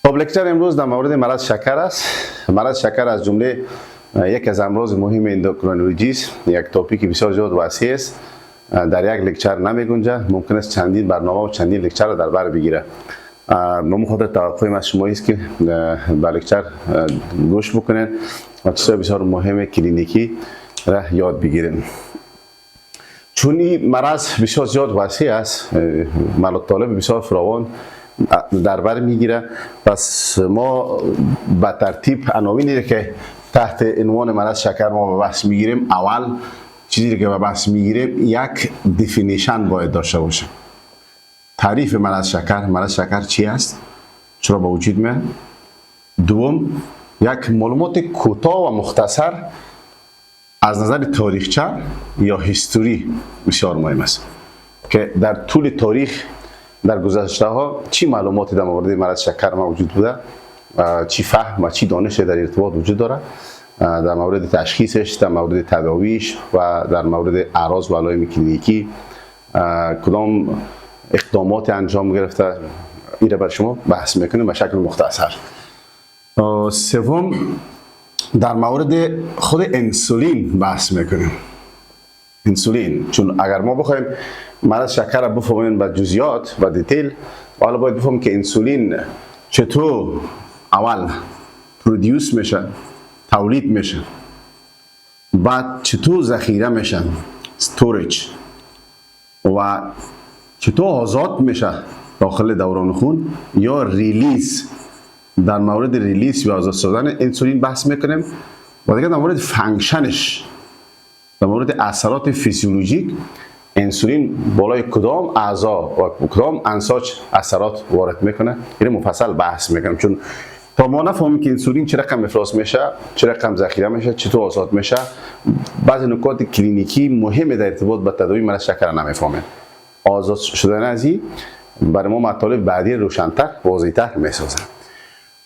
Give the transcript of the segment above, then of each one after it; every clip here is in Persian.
خب لکچر امروز در مورد مرض شکر است. مرض شکر از جمله یک از امراض مهم اندوکرینولوژی است. یک توپیک بسیار زیاد وسیع است، در یک لکچر نمی گنجه. ممکن است چندین برنامه و چندین لکچر را در بر بگیره. ما خود توقعیم از شما است که با لکچر گوش بکنین و چیزهای بسیار مهم کلینیکی را یاد بگیرین. چون این مرض بسیار زیاد وسیع است، مطالب بسیار فراوان در بر میگیره، پس ما به ترتیب عناوینی که تحت عنوان مرض شکر ما به بحث میگیریم. اول چیزی که به بحث میگیریم یک دیفینیشن باید داشته باشه. تعریف مرض شکر چی است؟ چرا به وجود میاد؟ دوم، یک معلومات کوتاه و مختصر از نظر تاریخچه یا هیستوری بسیار مهم است که در طول تاریخ در گذشته ها چی معلوماتی در مورد مرض شکر موجود بوده، چی فهم و چی دانش در ارتباط وجود داره، در مورد تشخیصش، در مورد تداویش و در مورد اعراض و علائم کلینیکی کدام اقدامات انجام گرفته، این را بر شما بحث میکنیم به شکل مختصر. سوم، در مورد خود انسولین بحث میکنیم. انسولین، چون اگر ما بخوایم مرض شکر را بفهمیم به جزئیات و دیتیل، حالا باید بفهمیم که انسولین چطور اول پرودیوس میشه، تولید میشه، بعد چطور ذخیره میشه، استوریج، و چطور آزاد میشه داخل دوران خون یا ریلیز. در مورد ریلیز یا آزاد شدن انسولین بحث میکنیم و دیگه در مورد فانکشنش، در مورد اثرات فیزیولوژیک انسولین بالای کدام اعضا و کدام انساج اثرات وارد میکنه، این مفصل بحث میکنم. چون تا ما نفهمیم که انسولین چه رقم افراز میشه، چه رقم ذخیره میشه، چطور آزاد میشه، بعضی نکات کلینیکی مهم در ارتباط با تداوی مرض شکر نمیفهمیم. آزاد شدن از این برای ما مطالب بعدی روشن‌تر، واضح‌تر میسازه.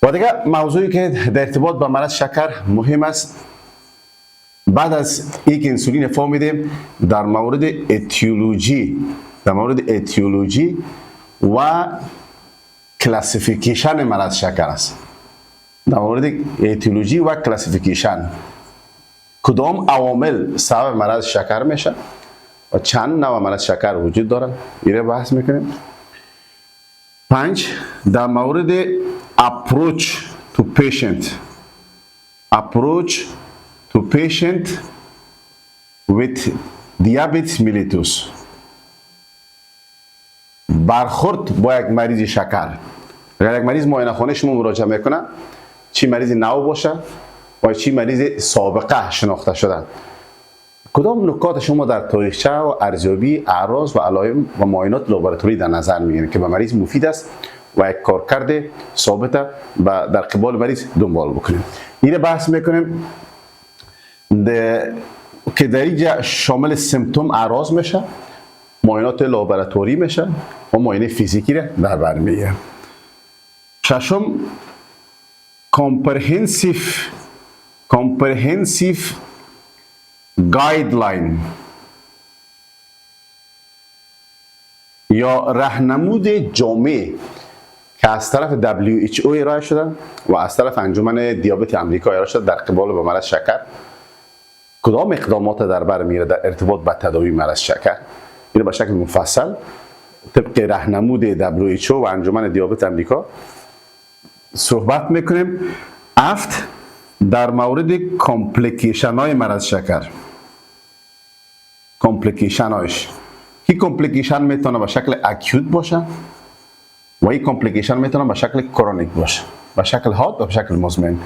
و دیگه موضوعی که در ارتباط با مرض شکر مهم است، بعد از یک انسولین فهمیدیم در مورد اتیولوژی و کلاسیفیکیشن مرض شکر است. در مورد اتیولوژی و کلاسیفیکیشن کدام عوامل سبب مرض شکر میشه و چند نوع مرض شکر وجود داره، این بحث میکنیم. 5، در مورد approach to patient with diabetes mellitus، برخورد با یک مریض شکر. اگر یک مریض معاینه خانه شما مراجعه میکنه، چی مریض نو باشه و چی مریض سابقه شناخته شده، کدام نکات شما در تاریخچه و ارزیابی اعراض و علائم و معاینات لابراتوری در نظر میگیرید که به مریض مفید است و یک کارکرد ثابت در قبال مریض دنبال بکنیم. این بحث میکنیم که در اینجا شامل سیمتوم اعراض میشه، معاینات لابراتوری میشه و معاینه فیزیکی را در بر میگیره. 6، comprehensive guideline یا راهنمود جامع که از طرف WHO ارائه شده و از طرف انجمن دیابت آمریکا ارائه شده در قبال با مرض شکر. کدام اقدامات در بر میره در ارتباط با تداوی مرض شکر، این به شکل مفصل طبق راهنمود WHO و انجمن دیابت آمریکا صحبت میکنیم. 7، در مورد کامپلیکیشن های مرض شکر. کامپلیکیشن هایش، کی کامپلیکیشن میتونه به شکل اکیوت باشه و این کامپلیکیشن میتونه به شکل کرونیک باشه، به شکل حاد و به شکل مزمن.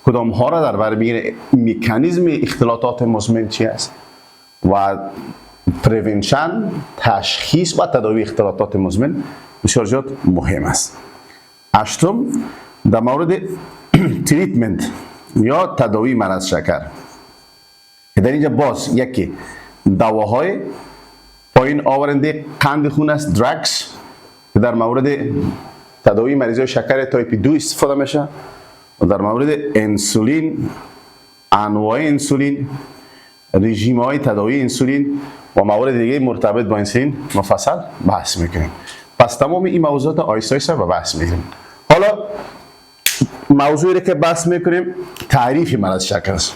کدام ها را در بر میگیره، مکانیزم اختلالات مزمن چی است و پریونشن، تشخیص و تداوی اختلالات مزمن بسیار زیاد مهم است. 8، در مورد تریتمنت یا تداوی مرض شکر که در اینجا باز یکی دواهای پایین آورنده قند خون است، درگز، که در مورد تداوی مریضای شکر تایپ 2 استفاده میشه، و در مورد انسولین، انواع انسولین، رژیم های تداوی انسولین و موارد دیگه مرتبط با انسولین مفصل بحث میکنیم. پس تمام این موضوعات آیسته آیسته به بحث میگیریم. حالا موضوعی که بحث میکنیم تعریف مرض شکر است.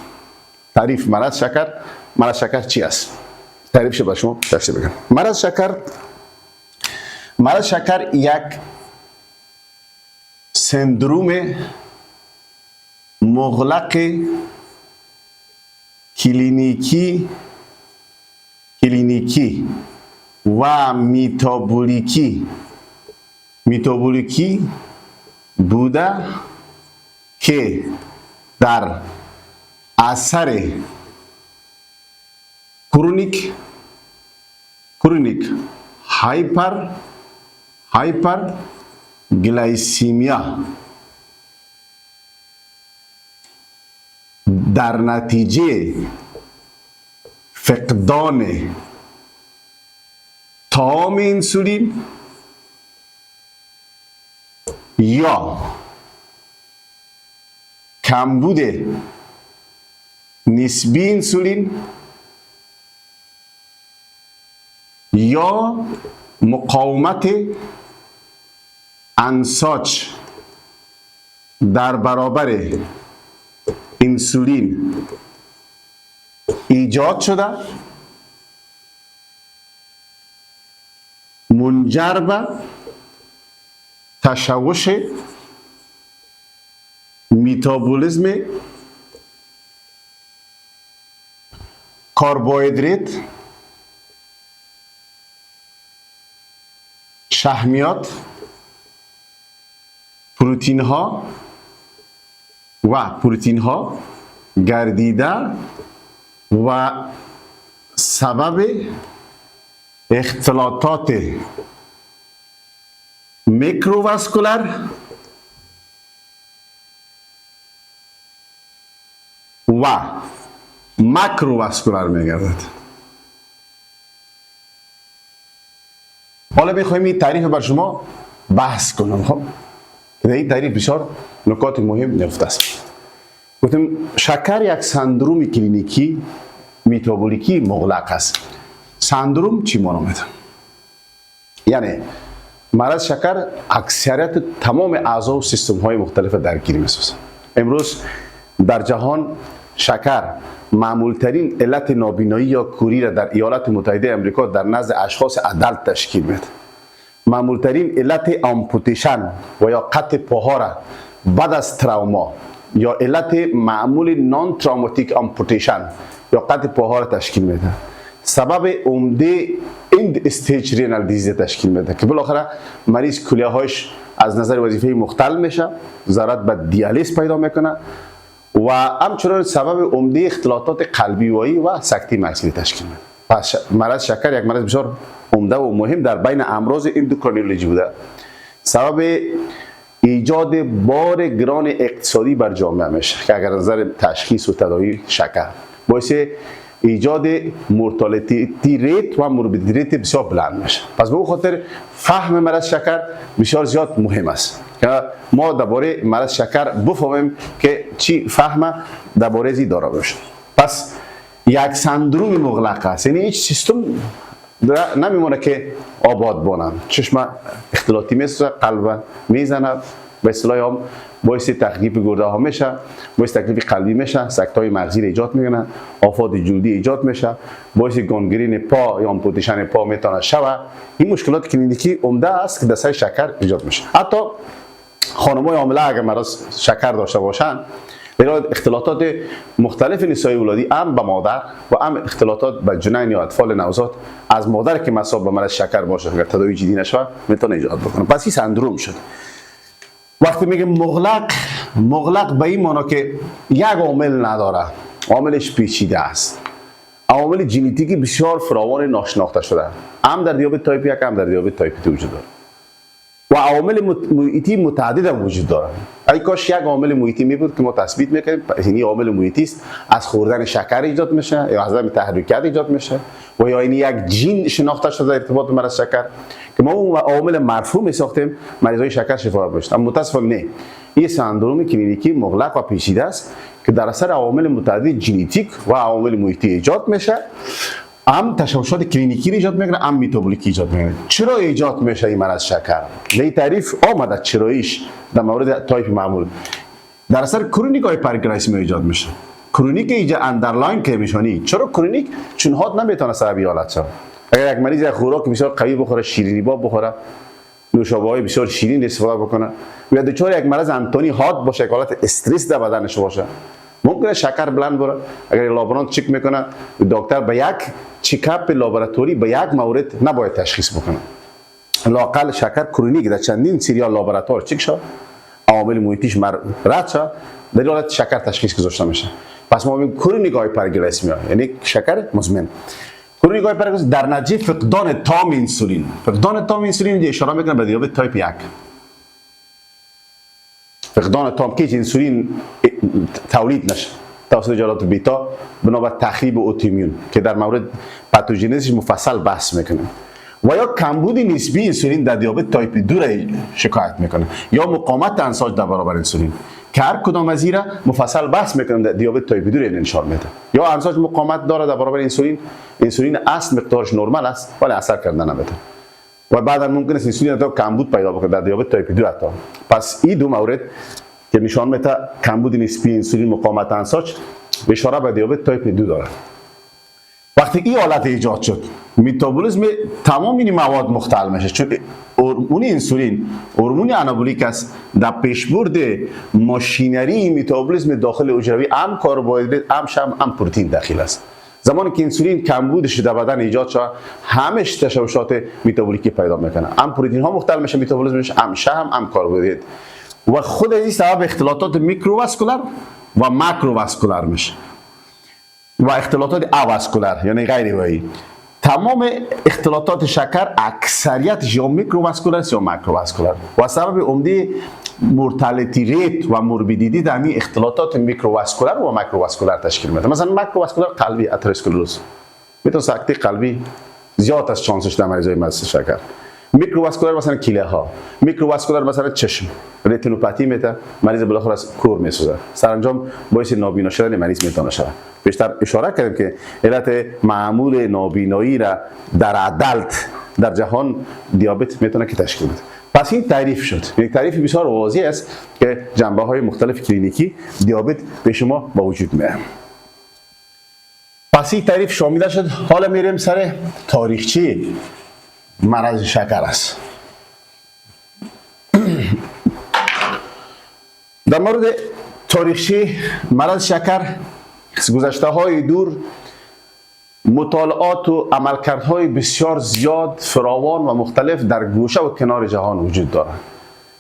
تعریف مرض شکر چی است؟ تعریفش با شما تفصیل بگم. مرض شکر یک سندروم مغلق کلینیکی و میتابولیکی بوده که در اثر کرونیک هایپر گلایسیمیا در نتیجه فقدان طعام انسولین یا کمبود نسبی انسولین یا مقاومت انساج در برابر انسولین ایجاد شده منجر به تشوش میتابولیسم کربوهیدرات، شحمیات، پروتئین ها گردیده و سبب اختلاطات میکروواسکولار و ماکروواسکولار میگردد. حالا میخوایم این تعریف بر شما بحث کنم. خب که این تعریف بسیار نکات مهم نفته است. گفتیم شکر یک سندروم کلینیکی میتابولیکی مغلق است. سندروم چی معنی میده؟ یعنی مرض شکر اکثریت تمام اعضا و سیستم های مختلف درگیر میسازه. امروز در جهان شکر معمول ترین علت نابینایی یا کوری را در ایالات متحده آمریکا در نزد اشخاص ادلت تشکیل میده. معمول ترین علت آمپوتیشن و یا قطع پاها را بعد از تروما یا علت معمول نان تروماتیک آمپوتیشن یا قطع پاها را تشکیل میده. سبب عمده اند استیج رینال دیزیز تشکیل میده که بالاخره مریض کلیه هاش از نظر وظیفه مختل میشه، ضرورت به دیالیز پیدا میکنه و همچنان سبب عمده اختلالات قلبی و سکته مغزی تشکیل میده. پس مرض شکر یک مرض بسیار عمده و مهم در بین امراض اندوکرینولوژی بوده. سبب ایجاد بار گران اقتصادی بر جامعه میشه که اگر نظر تشخیص و تداوی شکر باعث ایجاد مورتالیتی ریت و موربیدیتی ریت بسیار بلند میشه. پس به اون خاطر فهم مرض شکر بسیار زیاد مهم است که ما درباره مرض شکر بفهمیم که چی فهم درباره زی داره باشه. پس یک سندروم مغلق است، یعنی هیچ سیستم نمیمونه که آباد بانه. چشم اختلاطی میسازه، قلب میزنه، به اصطلاح هم باعث تخریب گرده ها میشه، باعث تکلیف قلبی میشه، سکته مغزی ایجاد میکنه، آفات جلدی ایجاد میشه، باعث گانگرین پا یا آمپوتیشن پا میتونه شوه. این مشکلات کلینیکی عمده است که در سر شکر ایجاد میشه. حتی خانم‌های حامله اگر مرض شکر داشته باشن، اختلاطات مختلف نسایی ولادی هم به مادر و هم اختلاطات به جنین یا اطفال نوزاد از مادر که مصاب به مرض شکر باشه اگر تداوی جدی نشه میتونه ایجاد بکنه. پس این سندروم شد. وقتی میگه مغلق به این معنی که یک عامل نداره، عاملش پیچیده است. عوامل ژنتیکی بسیار فراوان ناشناخته شده، هم در دیابت تایپ 1 هم در دیابت تایپ 2 وجود داره و عوامل محیطی متعدد هم وجود داره. ای کاش یک عامل محیطی می بود که ما تثبیت میکنیم این عامل محیطی است، از خوردن شکر ایجاد میشه یا از عدم تحریکات ایجاد میشه و یا این یک ژن شناخته شده در ارتباط به مرض شکر که ما اون عامل مرفوع می ساختیم مریضای شکر شفا بشن. اما متاسفانه نه، این سندروم کلینیکی مغلق و پیچیده است که در اثر عوامل متعدد ژنتیک و عوامل محیطی ایجاد میشه. هم تشوشات کلینیکی ایجاد میکنه، هم میتابولیکی ایجاد میکنه. چرا ایجاد میشه این مرض شکر؟ این تعریف آمده چراییش در مورد تایپ معمول. در اثر کرونیک هایپرگلایسمی ایجاد میشه. کرونیک اینجا اندرلاین که میشونی. چرا کرونیک؟ چون هات نمیتونه سبب حالت شه. اگر یک مریض خوراک بسیار قوی بخوره، شیرینی باب بخوره، نوشابه‌های بسیار شیرین استفاده بکنه، یا دچار یک مرض انتونی هات باشه، حالت استرس در بدنش باشه، ممکنه شکر بلند بره. اگر لابرانت چک میکنه، دکتر به یک چکاپ لابراتوری به یک مورد نباید تشخیص بکنه. لااقل شکر کرونیک در چندین سریال لابراتوار چک شد، عوامل محیطیش رد شد، در این حالت شکر تشخیص گذاشته میشه. پس ما میگیم کرونیک هایپرگلایسمی، یعنی شکر مزمن. کرونیک هایپرگلایسمی در نتیجه فقدان تام انسولین. فقدان تام انسولین اشاره میکنه به دیابت تایپ 1. فقدان تام که انسولین تولید نشه توسط جلات بیتا بنابر تخریب اوتومیون که در مورد پاتوژنزیس مفصل بحث میکنیم. و یا کمبود نسبی انسولین در دیابت تایپ 2 را شکایت میکنه، یا مقاومت انساج در برابر انسولین که هر کدام از اینا مفصل بحث میکنم در دیابت تایپ 2 را نشان میده. یا انساج مقاومت داره در برابر انسولین اصل مقدارش نرمال است ولی اثر کردن نمیده و بعدا ممکن است انسولین تا کمبود پیدا بکنه در دیابت تایپ 2 حتی. پس این دو مورد که نشان میده کمبود نسبی انسولین مقاومت انساج اشاره به دیابت تایپ 2 داره. وقتی این حالت ایجاد شد، متابولیسم تمام این مواد مختل میشه، چون هورمون انسولین هورمون آنابولیک است. در پیشبرد ماشینری متابولیسم داخل حجروی هم کربوهیدرات هم پروتئین داخل است. زمانی که انسولین کمبودش در بدن ایجاد شد، همش تشوشات متابولیکی پیدا میکنه. هم پروتئین ها مختل میشه متابولیسمش، هم کربوهیدرات. و خود این سبب اختلالات میکروواسکولار و ماکروواسکولار میشه و اختلالات اواسکولار یعنی غیر وایی. تمام اختلالات شکر اکثریتش یا میکروواسکولار یا ماکروواسکولار و سبب عمده مورتالتی ریت و موربیدیتی در همین اختلالات میکروواسکولار و ماکروواسکولار تشکیل میده. مثلا ماکروواسکولار قلبی، اتروسکلروز، میتونه سکته قلبی زیاد از چانسش در مریضای مریض شکر. میکروواسکولار مثلا کلیه ها، میکروواسکولار مثلا چشم، رتینوپاتی میته، مریض بالاخره از کور میسوزه، سرانجام باعث نابینا شدن مریض میتونه شود. بیشتر اشاره کردیم که علت معمول نابینایی را در ادلت در جهان دیابت میتونه که تشکیل بده. پس این تعریف شد، یک تعریف بسیار واضح است که جنبه های مختلف کلینیکی دیابت به شما با وجود میاد. پس این تعریف شامل شد. حالا میریم سر تاریخچه مرض شکر است. در مورد تاریخچه مرض شکر گذشته های دور مطالعات و عملکردهای بسیار زیاد فراوان و مختلف در گوشه و کنار جهان وجود دارد.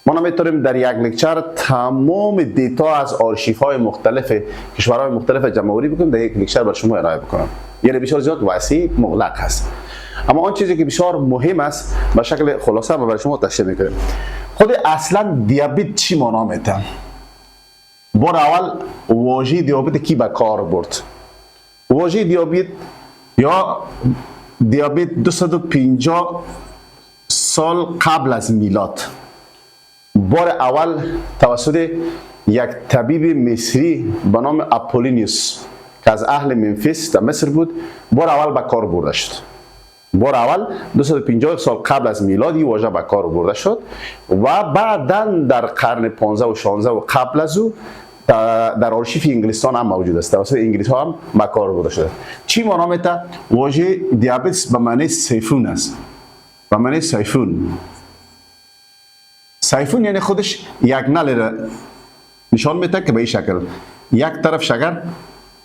ما نمیتونیم در یک لکچر تمام دیتا از آرشیف های مختلف کشورهای مختلف جمع‌آوری بکنیم در یک لکچر بر شما ارائه بکنم، یعنی بسیار زیاد وسیع مغلق هست. اما آن چیزی که بسیار مهم است به شکل خلاصه ما برای شما تشریح میکنیم. خود اصلا دیابت چی معنا میده؟ بار اول واژه دیابت کی به کار برد؟ واژه دیابت یا دیابت 250 سال قبل از میلاد بار اول توسط یک طبیب مصری به نام اپولینیوس که از اهل منفیس در مصر بود بار اول به کار برده شد. بار اول 250 سال قبل از میلاد این واژه به کار برده شد و بعداً در قرن 15 و 16 و قبل از او در آرشیف انگلستان هم موجود است. توسط انگلیس ها هم به کار برده شده. چی معنا میده؟ واژه دیابت به معنی سیفون است. به معنی سیفون. سیفون یعنی خودش یک نل نشان میده که به این شکل یک طرف شکر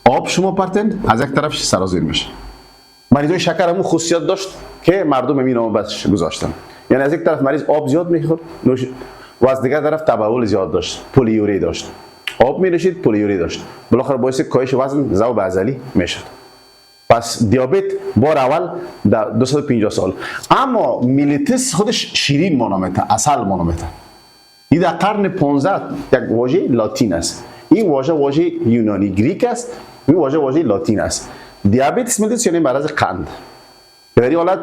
آب شما پرتن، از یک طرف سرازیر میشه. مریضای شکر همون خصوصیت داشت که مردم همین نام بهش گذاشتن. یعنی از یک طرف مریض آب زیاد میخورد و از دیگر طرف تبول زیاد داشت، پلیوری داشت. آب می‌نوشید، پلیوری داشت. بالاخره باعث کاهش وزن ذوب عضلی میشد. پس دیابت بار اول در 250 سال. اما میلیتس خودش شیرین معنا میده، عسل معنا میده. این در قرن 15 یک واژه لاتین است. این واژه یونانی گریک است. این واژه لاتین است. دیابتس میلیتس یعنی مرض قند. در این حالت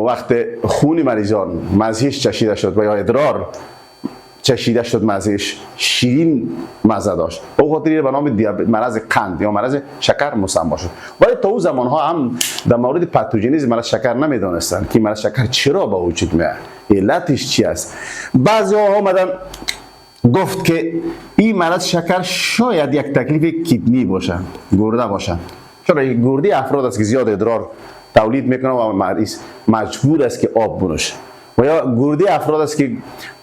وقت خون مریضان مزهش چشیده شد و یا ادرار چشیده شد مزهش شیرین مزه داشت، او خاطر به نام دیابت مرض قند یا مرض شکر مسمى شد. ولی تا اون زمان ها هم در مورد پاتوژنیسم مرض شکر نمیدانستند که مرض شکر چرا به وجود میاد، علتش چی است. بعضی ها آمدن گفت که این مرض شکر شاید یک تکلیف کدنی باشه، گرده باشه. چرا گرده افراد است که زیاد ادرار تولید میکنه و مریض مجبور است که آب بنوشه، و یا گرده افراد است که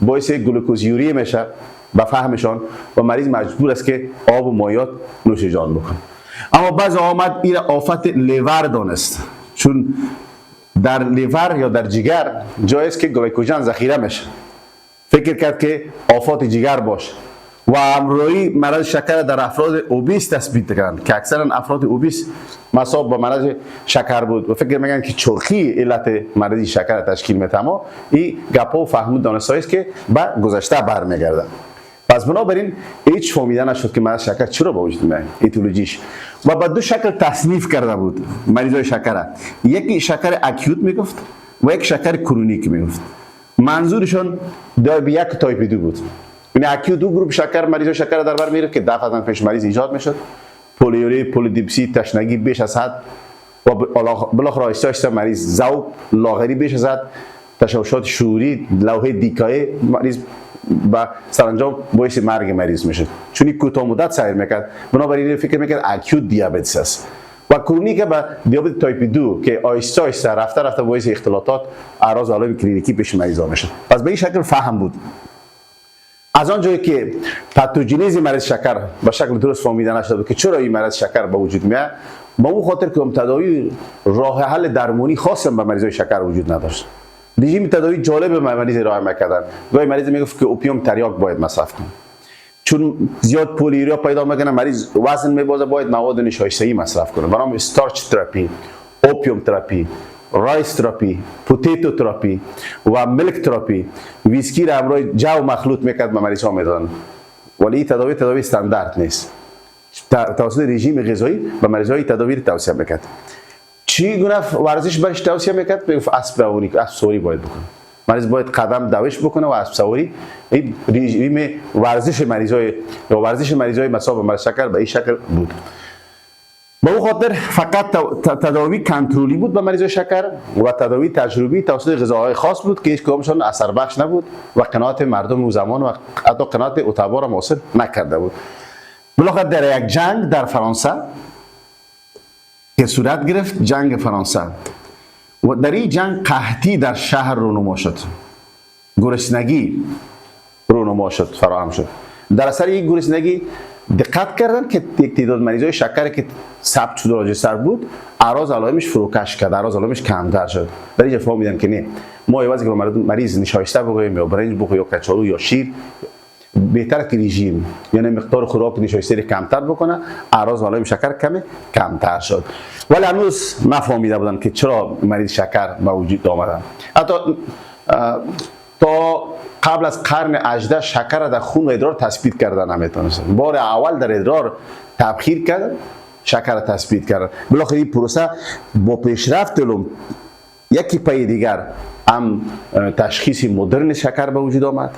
باعث گلوکوزیوری میشه به فهمشان و مریض مجبور است که آب و مایعات نوش جان بکنه. اما بعض آمد این آفت لیور دانست، چون در لیور یا در جگر جایی است که گلیکوژن ذخیره میشه. فکر کرد که آفات جگر باشه و امروی مرض شکر در افراد اوبیس تثبیت کردند که اکثرا افراد اوبیس مصاب با مرض شکر بود و فکر میگن که چرخی علت مرض شکر تشکیل میده. اما این گپا و فهمود دانستایی است که به گذشته برمیگرده. پس بنابراین هیچ فهمیده نشد که مرض شکر چرا به وجود میاد، ایتیولوژیش. و به دو شکل تصنیف کرده بود مریضای شکر، یکی شکر اکیوت میگفت و یک شکر کرونیک میگفت. منظورشون یک تایپ 2 بود. یعنی اکیوت دو گروه شکر مریضای شکر در بر میره که دفعه پیش مریض ایجاد میشد، پولیوری، پولیدیپسی، تشنگی بیش از حد و بالاخره آهسته آهسته مریض ذوق، لاغری بیش از حد، تشوشات شعوری، لوحه دیکای مریض و سرانجام باعث مرگ مریض میشه، چون این کوتاه مدت سیر میکرد. بنابراین فکر میکرد اکیوت دیابت است. و کرونیک به دیابت تایپ 2 که آهسته آهسته رفته باعث اختلالات اعراض علائم کلینیکی پیش مریضا میشه. پس به این شکل فهم بود. از آنجایی که پاتوژنیز مرض شکر به شکل درست فهمیده نشده که چرا این مرض شکر به وجود میاد، با اون خاطر که تداوی راه حل درمانی خاصی به مریضای شکر وجود نداشت. رژیم تداوی جالب به مریض ارائه میکردن. گاهی مریض میگفت که اوپیوم تریاک باید مصرف کنه، چون زیاد پولیوریا پیدا میکنه، مریض وزن میبازه، باید مواد نشایسته‌ای مصرف کنه. برام استارچ تراپی، اوپیوم تراپی، رایس تراپی، پوتیتو تراپی و ملک تراپی، ویسکی را همراه جو مخلوط میکرد به مریض ها میدادن. ولی این تداوی استاندارد نیست. توسط رژیم غذایی به مریض های تداوی توصیه میکرد. چی گونه ورزش برش توصیه میکرد؟ بگفت اسب سواری باید بکنه. مریض باید قدم دوش بکنه و اسب سواری. این رژیم ورزش مریضای مصاب به مرض شکر به این شکل بود. به اون خاطر فقط تداوی کنترلی بود به مریضای شکر و تداوی تجربی توسط غذاهای خاص بود که هیچ کدامشان اثر بخش نبود و قناعت مردم اون زمان و حتی قناعت اعتبار حاصل نکرده بود. بالاخره در یک جنگ در فرانسه که صورت گرفت، جنگ فرانسه، و در این جنگ قحطی در شهر رونما شد، گرسنگی رونما شد، فراهم شد. در اثر این گرسنگی دقت کردن که یک تعداد مریضای شکر که ثبت شده راجستر بود، اعراض علائمش فروکش کرد، اعراض علائمش کمتر شد. در اینجا فهمیدن که نه، ما عوضی که مریض نشایسته بگویم یا برنج بخوره یا کچالو یا شیر، بهتره که رژیم یعنی مقدار خوراک نشایسته کمتر بکنه، اعراض علائم شکر کمتر شد. ولی هنوز نفهمیده بودن که چرا مریض شکر به وجود آمدن. حتی تا قبل از قرن 18 شکر در خون و ادرار تثبیت کردن نمیتونستن. بار اول در ادرار تبخیر کردن، شکر تثبیت کردن. بالاخره این پروسه با پیشرفت علوم یکی پای دیگر هم تشخیص مدرن شکر به وجود آمد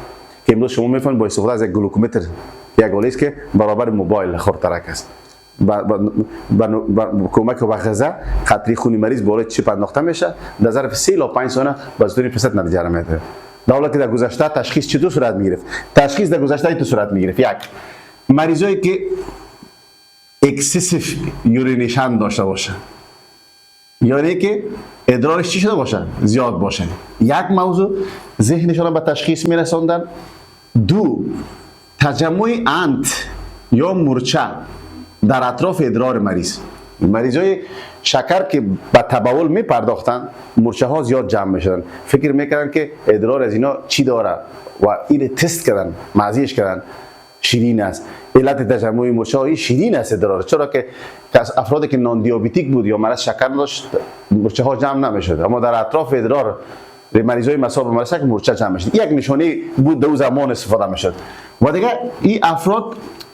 که امروز شما میفهمید با استفاده از یک گلوکومتر، یک آله است که برابر موبایل خردترک است. با کمک و غذا خطری خون مریض بالای چپ انداخته میشه، در ظرف 3 تا 5 ثانیه به صورت فیصد نتیجه را میده. در حالی که در گذشته تشخیص چطور صورت میگرفت؟ تشخیص در گذشته این صورت میگرفت: یک، مریضایی که اکسسیو یورینیشن داشته باشه، یعنی که ادرارش چی شده باشه؟ زیاد باشه. یک موضوع ذهنشان به تشخیص میرساندن. دو، تجمع انت یا مورچه در اطراف ادرار مریض. مریضای شکر که به تبول می پرداختن، مورچه ها زیاد جمع می شدن، فکر میکردن که ادرار از اینا چی داره و این تست کردن، مزیش کردن، شیرین است. علت تجمع مورچه های شیرین است ادرار، چرا که افرادی که نان دیابتیک بود یا مرض شکر داشت مورچه ها جمع نمیشد، اما در اطراف ادرار مریضای مصاب به مرض شکر مورچه جمع میشد. یک نشانه بود در زمان استفاده میشد. و دیگه این افراد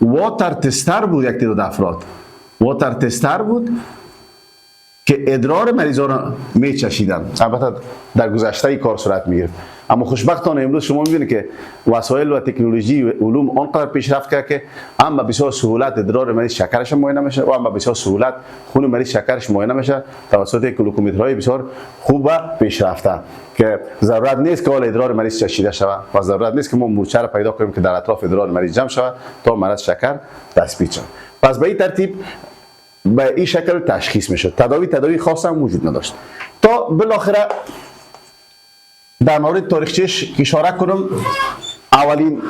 واتر تستر بود. یک تعداد افراد واتر تستر بود که ادرار مریضا را میچشیدن. البته در گذشته این کار صورت میگرفت. اما خوشبختانه امروز شما میبینید که وسایل و تکنولوژی و علوم آنقدر پیشرفت کرد که هم به بسیار سهولت ادرار مریض شکرش معاینه میشه و هم به بسیار سهولت خون مریض شکرش معاینه میشه توسط گلوکومترهای بسیار خوب و پیشرفته که ضرورت نیست که حال ادرار مریض چشیده شود و ضرورت نیست که ما مورچه را پیدا کنیم که در اطراف ادرار مریض جمع شود تا مرض شکر تثبیت شود. پس به این ترتیب به این شکل تشخیص میشد. تداوی خاص هم وجود نداشت تا بالاخره در مورد تاریخچه‌اش اشاره کنم. اولین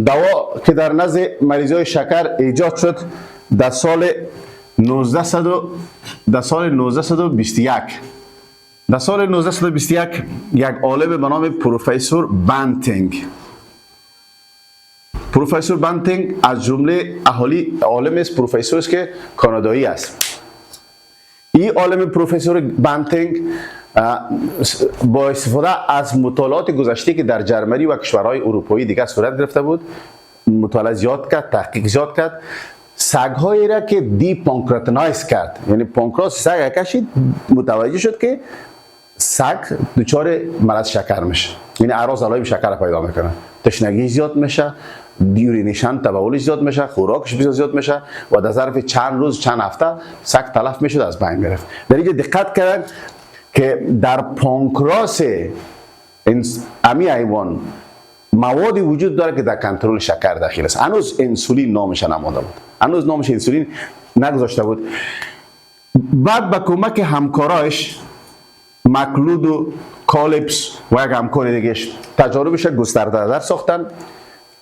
دوا که در نزد مریضای شکر ایجاد شد در سال 1921 یک عالم به نام پروفسور بانتینگ از جمله اهالی عالم است، پروفسور است که کانادایی است. این عالم پروفسور بانتینگ با استفاده از مطالعات گذشته که در جرمنی و کشورهای اروپایی دیگر صورت گرفته بود مطالعه زیاد کرد، تحقیق زیاد کرد. سگ‌هایی را که دی پانکراتینایز کرد، یعنی پانکراس سگ کشید، متوجه شد که سگ دچار مرض شکر میشه، یعنی اعراض علائم شکر پیدا میکنه، تشنگی زیاد میشه، یورینیشن تبولش زیاد میشه، خوراکش بسیار زیاد میشه و در ظرف چند روز چند هفته سگ تلف میشد، از بین میرفت. در اینجا دقت کردن که در پانکراس امی حیوان موادی وجود داره که در کنترل شکر داخل است. هنوز انسولین نامش نموده بود، هنوز نامش انسولین نگذاشته بود. بعد با کمک همکارایش مکلود و کالپس و یک همکار دیگهش تجاربش گسترده در ساختن،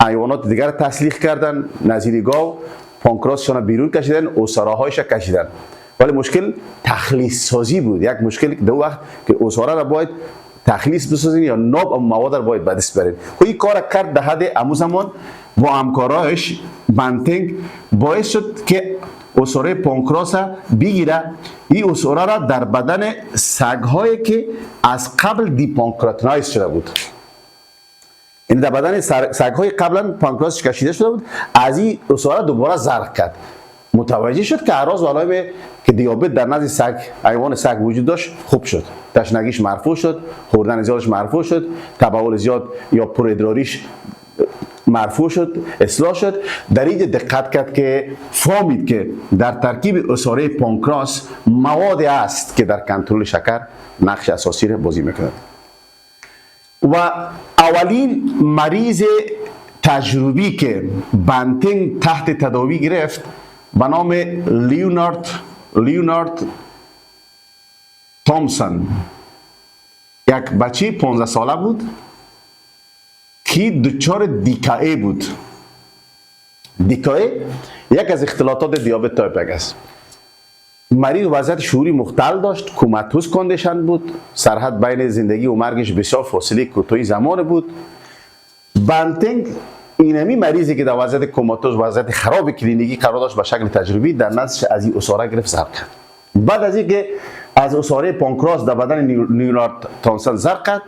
حیوانات دیگر تسلیخ کردن، نظیر گاو پانکراسشان بیرون کشیدن، اساره‌هایش کشیدن. ولی مشکل تخلیص سازی بود. یک مشکل دو وقت که اساره را باید تخلیص بسازین یا ناب و مواد را باید به دست برین. خب این کار کرد در حد امو زمان با همکارایش بانتینگ باعث شد که اساره پانکراس بگیره. این اساره را در بدن سگ‌هایی که از قبل دی پانکراتینایز شده بود، این در بدن سگ‌های قبلا پانکراسش کشیده شده بود، از این اساره دوباره زرق کرد. متوجه شد که اعراض و علائم که دیابت در نزد سگ، حیوان سگ وجود داشت خوب شد. تشنگیش مرفوع شد، خوردن زیادش مرفوع شد، تبول زیاد یا پرادراریش مرفوع شد، اصلاح شد. در اینجا دقت کرد که فهمید که در ترکیب اساره پانکراس موادی است که در کنترل شکر نقش اساسی را بازی میکند. و اولین مریض تجربی که بانتینگ تحت تداوی گرفت به نام لیونارد تامسون، یک بچه 15 ساله بود که دچار دیکائه بود. دیکائه یک از اختلالات دیابت تایپ 1 است. مریض وضعیت شعوری مختل داشت، کوماتوز کاندیشن بود، سرحد بین زندگی و مرگش بسیار فاصله کوتاهی زمان بود. بانتینگ اینمی مریضی که در وضعیت کوماتوز، وضعیت خراب کلینیکی قرار داشت، به شکل تجربی در نزدش از این اساره گرفت زرق کرد. بعد از اینکه از اساره پانکراس در بدن لیونارد تامسون زرق کرد،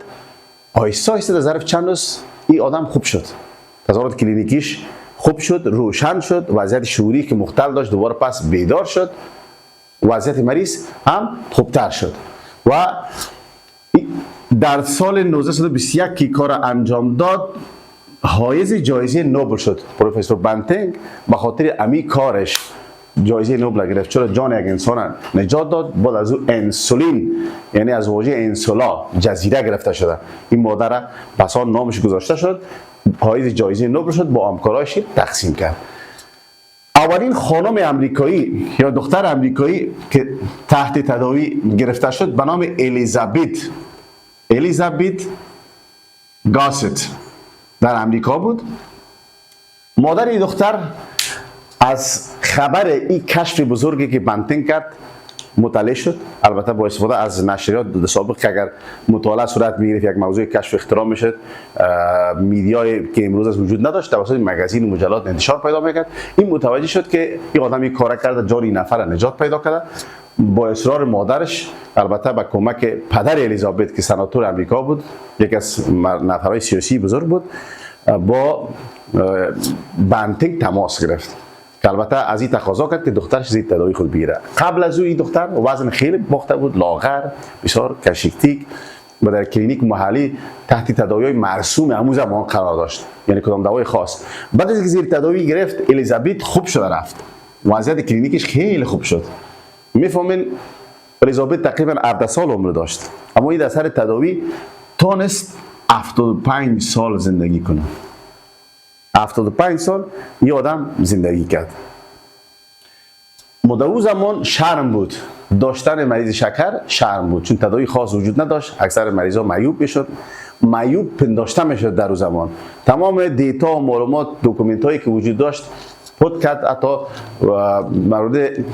آهسته آهسته در ظرف چند روز این آدم خوب شد، تظاهرات کلینیکیش خوب شد، روشن شد، وضعیت شعوری که مختل داشت دوباره پس بیدار شد، وضعیت مریض هم خوبتر شد. و در سال 1921 که کار انجام داد حایز جایزه نوبل شد. پروفسور بانتینگ به خاطر امی کارش جایزه نوبل گرفت، چرا جان یک انسان نجات داد. بعد از او انسولین، یعنی از واژه انسولا جزیره گرفته شده، این ماده را پس آن نامش گذاشته شد، حایز جایزه نوبل شد، با همکارایش تقسیم کرد. اولین خانم امریکایی یا دختر امریکایی که تحت تداوی گرفته شد به نام الیزابت گاست در امریکا بود. مادر این دختر از خبر این کشف بزرگی که بانتینگ کرد مطلع شد، البته با استفاده از نشریات سابق که اگر مطالعه صورت میگرفت یک موضوع کشف اختراع میشد، میدیای که امروز از وجود نداشت توسط مگزین و مجلات انتشار پیدا میکرد. این متوجه شد که این آدم این کار کرده، جان این نفر نجات پیدا کرده. با اصرار مادرش، البته با کمک پدر الیزابت که سناتور امریکا بود، یکی از نفرهای سیاسی بزرگ بود، با بانتینگ تماس گرفت که البته از این تقاضا کرد که دخترش زیر تداوی خود بگیره. قبل از او این دختر وزن خیلی باخته بود، لاغر، بسیار کشیکتیک و در کلینیک محلی تحت تداوی مرسوم همون زمان قرار داشت، یعنی کدام دوای خاص. بعد از اینکه زیر تداوی گرفت الیزابت خوب شده رفت، وضعیت کلینیکش خیلی خوب شد. میفهمین الیزابت تقریبا 17 سال عمر داشت، اما این در سر تداوی تونست 75 سال زندگی کنه. 75 سال یه آدم زندگی کرد. مدعو زمان شرم بود، داشتن مریض شکر شرم بود، چون تداوی خاص وجود نداشت. اکثر مریضا معیوب میشد، معیوب پنداشته میشد. در اون زمان تمام دیتا و معلومات دوکومنت هایی که وجود داشت پد کرد، حتی مورد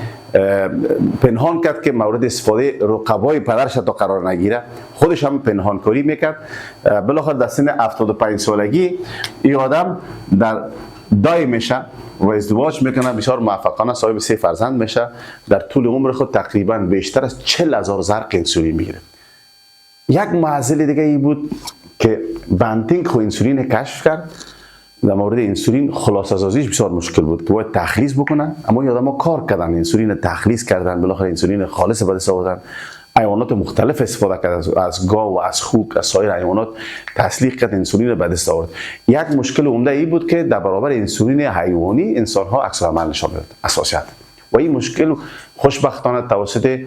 پنهان کرد که مورد استفاده رقبای پدرش تا قرار نگیره. خودش هم پنهان کاری میکرد. بالاخره در سن 75 سالگی این آدم در دای میشه و ازدواج میکنه، بسیار موفقانه صاحب 3 فرزند میشه. در طول عمر خود تقریبا بیشتر از 40,000 زرق انسولین میگیره. یک معضل دیگه ای بود که بانتینگ خو انسولین کشف کرد. در مورد انسولین خلاصه سازیش بسیار مشکل بود که باید تخلیص بکنن، اما این آدم‌ها کار کردن، انسولین تخلیص کردن، بالاخره انسولین خالص به دست آوردن. حیوانات مختلف استفاده کرد، از گاو و از خوک، از سایر حیوانات تسلیق کرد، انسولین به دست آورد. یک مشکل عمده ای بود که در برابر انسولین حیوانی انسان‌ها عکس العمل نشان میداد، اساسیت. و این مشکل خوشبختانه توسط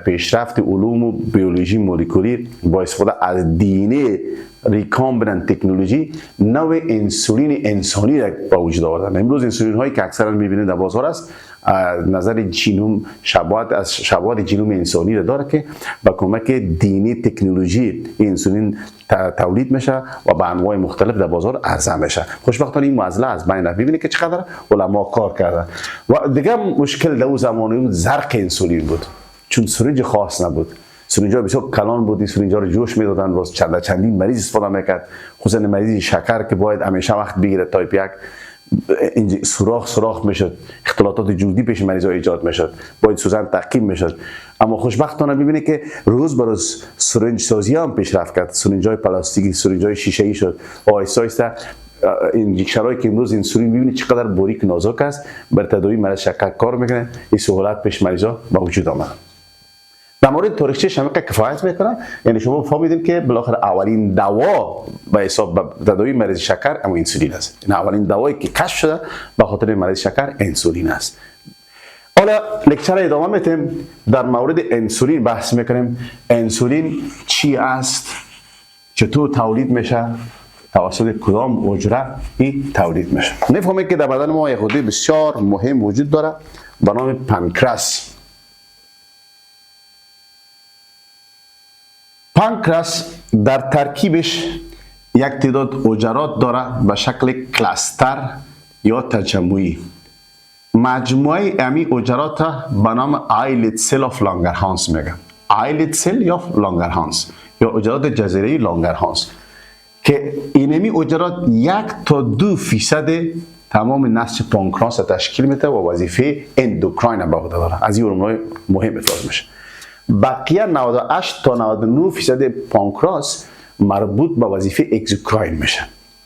پیشرفت علوم و بیولوژی مولکولی با استفاده از دی ریکامبیننت تکنولوژی نوع انسولین انسانی را به وجود آوردن. امروز انسولین هایی که اکثرا میبینید در بازار است نظر ژنوم شباهت ژنوم انسانی را داره که با کمک دی تکنولوژی انسولین تولید میشه و به انواع مختلف در بازار عرضه میشه. خوشبختانه این معضله از بین رفت. ببینید که چقدر علما کار کردن. و دیگه مشکل در اون زمان زرق انسولین بود، چون سرنج خاص نبود. سرنج‌ها بسیار کلان بود، این سرنج‌ها رو جوش میدادن، باز چندین مریض استفاده میکرد، خصوصا مریض شکر که باید همیشه وقت بگیره تایپ 1 سوراخ میشد، اختلالات جلدی پیش مریضا ایجاد میشد، باید سوزن تعقیم میشد. اما خوشبختانه ببینید که روز به روز سرنج سازی هم پیشرفت کرد، سرنج‌های پلاستیکی، سرنج‌های شیشه‌ای شد. آهسته آهسته انجکشن‌هایی که امروز انسولین ببینید چقدر باریک نازک است، بر تداوی مرض شکر کار میکنه. این سهولت پیش مریضا به وجود آمد. در مورد تاریخچه شمیق کفایت میکنه، یعنی شما فهمیدید که بالاخره اولین دوا به حساب تداوی مریض شکر اما انسولین است. این اولین دوایی که کشف شده به خاطر مریض شکر انسولین است. حالا لکچر ادامه میتیم، در مورد انسولین بحث میکنیم. انسولین چی است؟ چطور تولید میشه؟ توسط کدام حجره این تولید میشه؟ میفهمید که در بدن ما یک حجره بسیار مهم وجود داره به نام پانکراس. پانکراس در ترکیبش یک تعداد حجرات داره به شکل کلاستر یا تجمعی. مجموعه امی حجرات به نام آیلت سل آف لانگرهانس میگن. آیلت سل یا لانگرهانس یا حجرات جزیره‌ای لانگرهانس که اینمی حجرات 1 تا 2% تمام نسج پانکراس تشکیل میده و وظیفه اندوکراین به عهده داره. از این علوم مهم افراز میشه. بقیه 98 تا 99% پانکراس مربوط به وظیفه اگزوکراین میشه.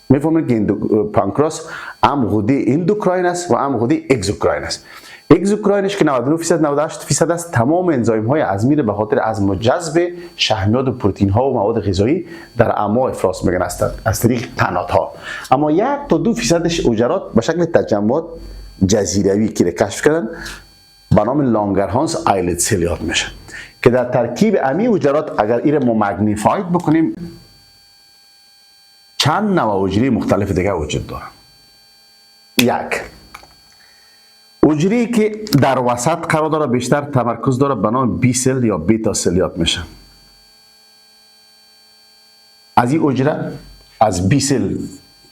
میفهمید که پانکراس هم غده اندوکراین است و هم غده اگزوکراین است. اگزوکراینش که 99% 98% است، تمام انزایم های هضمی به خاطر عزم و جذب شحمیات و پروتئین ها و مواد غذایی در امعاء افراز میگن از طریق قنات ها. اما 1 تا 2% حجرات به شکل تجمعات جزیروی که کشف کردن به نام لانگرهانس آیلت سل یاد میشه که در ترکیب امی حجرات اگر این رو ما مگنیفاید بکنیم چند نوع حجره مختلف دیگه وجود داره. 1 حجره که در وسط قرار داره بیشتر تمرکز داره به نام بی سل یا بیتا سل یاد میشه. از این حجره از بی سل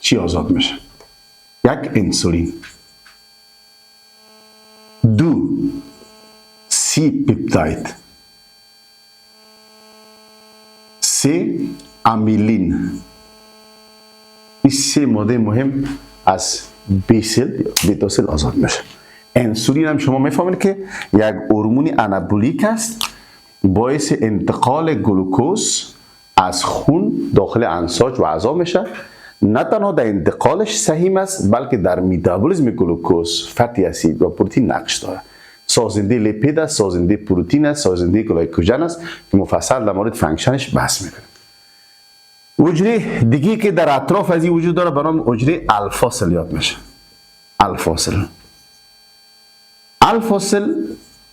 چی آزاد میشه؟ 1 انسولین، 2 سی پپتاید، 3 امیلین. این 3 ماده مهم از بی سل یا بیتا سل آزاد میشه. انسولین هم شما میفهمید که یک هورمون آنابولیک است، باعث انتقال گلوکوز از خون داخل انساج و اعضا میشه. نه تنها در انتقالش سهیم است بلکه در متابولیسم گلوکوز، فتی اسید و پروتئین نقش داره. سازنده لیپید است، سازنده پروتئین است، سازنده گلایکوژن است که مفصل در مورد فانکشنش بحث میکنیم. حجره دیگه که در اطراف از این وجود داره به نام حجره الفا یاد میشه. الفا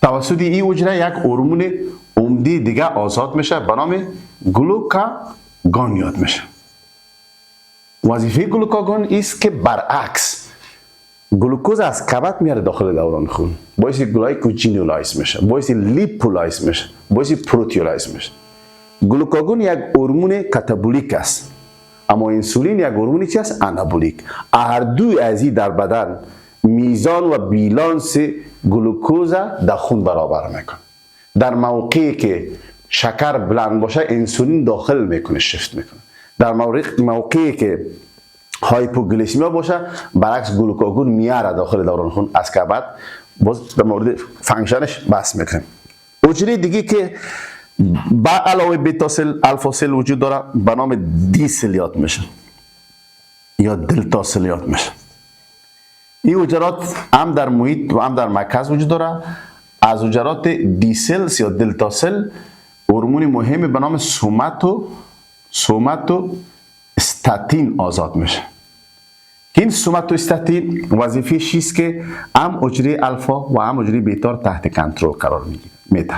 توسط این حجره یک هورمون عمده دیگه آزاد میشه به نام گلوکاگون یاد میشه. وظیفه گلوکاگون است که برعکس گلوکوز از کبد میاره داخل دوران خون، باعث گلایکوژنولیز میشه، باعث لیپولیز میشه، باعث پروتئولیز میشه. گلوکاگون یک هورمون کاتابولیک است، اما انسولین یک هورمونی چی است؟ آنابولیک. هر دو از این در بدن میزان و بیلانس گلوکوز در خون برابر میکنه. در موقعی که شکر بلند باشه انسولین داخل میکنه، شفت میکنه. در موقعی که هایپوگلیسمیا باشه برعکس گلوکاگون میاره داخل دوران خون از کبد. باز در مورد فانکشنش بحث میکنیم. حجره دیگه که با علاوه بیتا سل الفا سل وجود داره به نام دی سل یاد میشه یا دلتا سل یاد میشه. این حجرات هم در محیط و هم در مرکز وجود داره. از حجرات دی سل یا دلتا سل هورمون مهمی به نام سوماتو استاتین آزاد میشه. این سوماتو استاتین وظیفه چیست که هم حجره الفا و هم حجره بیتا رو تحت کنترل قرار میده،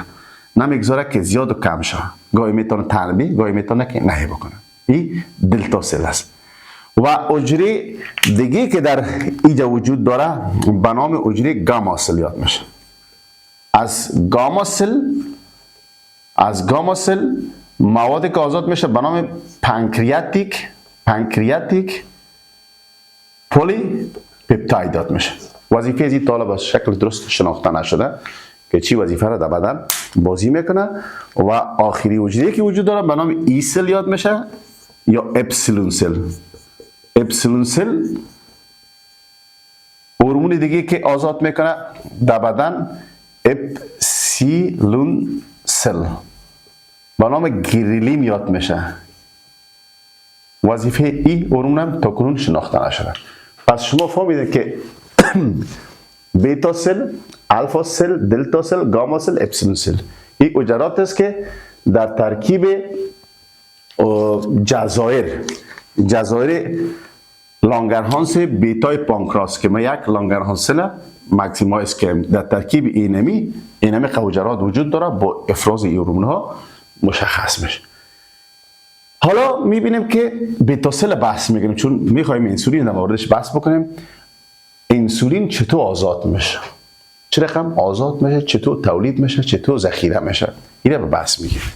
نمیگذاره که زیاد و کم شه. گاهی میتونه تنبیه، گاهی میتونه که نهی بکنه. این دلتا سل است. و حجره دیگه که در اینجا وجود داره به نام حجره گاما سل یاد میشه. از گاما سل مواد که آزاد میشه به نام پانکریاتیک پولی پپتاید یاد میشه. وظیفه از این طالب از شکل درست شناخته نشده که چی وظیفه را در بدن بازی میکنه. و آخری حجره که وجود داره به نام ای سل یاد میشه یا اپسیلون سل هورمون دیگه که آزاد میکنه در بدن اپسیلون سل به نام گریلین یاد میشه. وظیفه این هورمون هم تا کنون شناخته نشده. پس شما فهمیدید که بیتا سل، الفا سل، دلتا سل، گاما سل، اپسیلون سل این حجرات است که در ترکیب جزایر لانگرهانس بیتای پانکراس که ما یک لانگرهانس ماکسیمایز کنیم در ترکیب اینمی حجرات وجود داره با افراز این هورمون ها مشخص میشه. حالا میبینیم که بیتا سل بحث میکنیم چون میخوایم انسولین در موردش بحث بکنیم. انسولین چطور آزاد میشه، چه رقم آزاد میشه، چطور تولید میشه، چطور ذخیره میشه، اینو به بحث میگیریم.